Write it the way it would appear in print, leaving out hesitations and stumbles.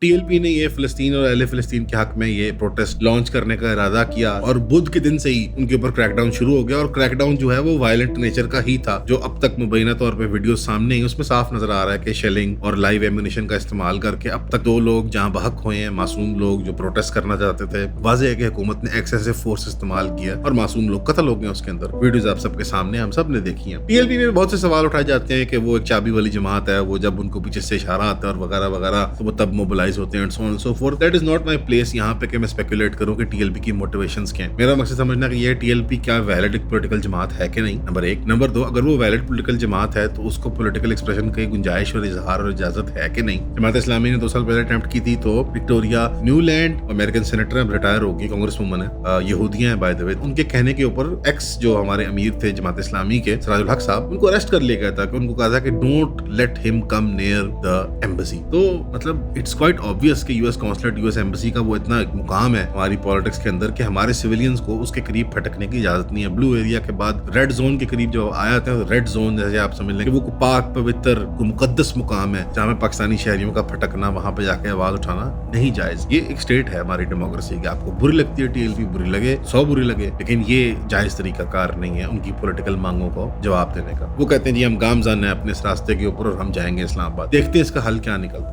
TLP ने ये फिलिस्तीन और अहले फिलिस्तीन के हक में ये प्रोटेस्ट लॉन्च करने का इरादा किया और बुध के दिन से ही उनके ऊपर क्रैकडाउन शुरू हो गया। और क्रैकडाउन जो है वो वायलेंट नेचर का ही था, जो अब तक मुबैना तौर पे वीडियो सामने ही उसमें साफ नजर आ रहा है कि शेलिंग और लाइव एम्यूनिशन का इस्तेमाल करके अब तक 2 लोग जहां बहक हुए हैं, मासूम लोग जो प्रोटेस्ट करना चाहते थे। वाज़ेह है कि हुकूमत ने एक्सेसिव फोर्स इस्तेमाल किया और मासूम लोग कत्ल हो गए उसके अंदर। वीडियोज आप सबके सामने हम सब ने देखी है। टीएलपी में बहुत से सवाल उठाए जाते हैं कि वो एक चाबी वाली जमात है, वो जब उनको पीछे से इशारा आता है और वगैरह वगैरह तो वो तब मोबिलाइज होते हैं, so fourth. That is not my place यहाँ पे कि मैं स्पेकुलेट करूं कि टीएलपी की मोटिवेशंस क्या हैं। मेरा मकसद समझना कि ये टीएलपी क्या वैलिड पॉलिटिकल जमात है कि नहीं, नंबर 1। नंबर 2, अगर वो वैलिड पॉलिटिकल जमात है तो उसको पॉलिटिकल एक्सप्रेशन की गुंजाइश और इजहार और इजाजत है कि नहीं। जमात इस्लामी ने 2 साल पहले अटेम्प्ट की थी तो Victoria Newland, American senator, retire होगी, कांग्रेस वुमन है, यहूदियां हैं बाय द वे, उनके कहने के ऊपर एक्स जो हमारे अमीर थे जमात इस्लामी के, सिराजुल हक साहब, उनको अरेस्ट कर लिया गया था। उनको कहा था कि don't let him come near the embassy. तो मतलब इट्स क्वाइट ऑब्वियस कि यूएस कॉन्सुलेट, यूएस एम्बेसी का वो इतना मुकाम है हमारी पॉलिटिक्स के अंदर कि हमारे सिविलियंस को उसके करीब फटकने की इजाजत नहीं है। ब्लू एरिया के बाद रेड जोन के करीब जो आया था, रेड जोन जैसे आप समझ लें कि वो पाक पवित्र मुकद्दस मुकाम है जहाँ पे पाकिस्तानी शहरियों का फटकना, वहां पे जाके आवाज उठाना नहीं जायज। ये एक स्टेट है हमारी डेमोक्रेसी की। आपको बुरी लगती है टीएलपी, बुरी लगे, 100 बुरी लगे, लेकिन ये जायज तरीका कार नहीं है उनकी पॉलिटिकल मांगों को जवाब देने का। वो कहते हैं जी हम गामजान है अपने इस रास्ते के ऊपर और हम जाएंगे इस्लामाबाद। देखते हैं इसका हल क्या निकलता है।